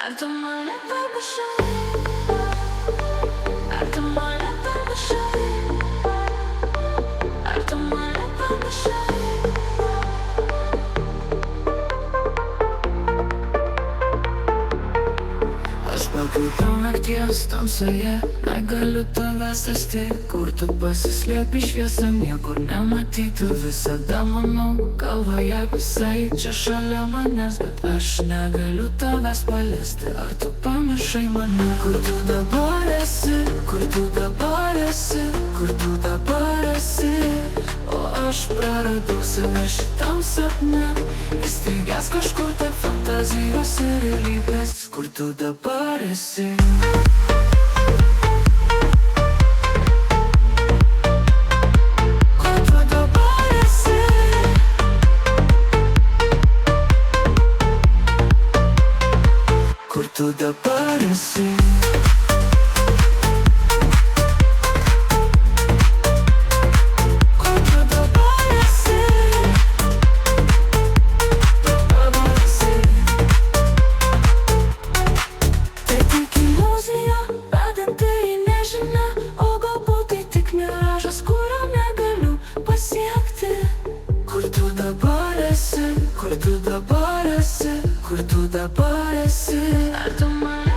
Ar tu mane pamiršai? Ar tu mane pamiršai? Ar tu mane pamiršai? Aš pakritau nakties tamsoje, negaliu tavęs rasti. Kur tu pasislėpi šviesą, niekur nematyti. Visada manau, galvoje visai čia šalia manęs, bet aš negaliu tavęs paliesti. Ar tu pamiršai mane? Kur tu dabar esi? Kur tu dabar esi? Kur tu dabar esi? O aš praradau save šitam sapne, įstrigęs kažkur tarp fantazijos ir realybės. Kur tu dabar esi? Kur tu dabar esi? Kur tu dabar esi? Kur tu dabar esi? Kur tu dabar esi? Ar tu mane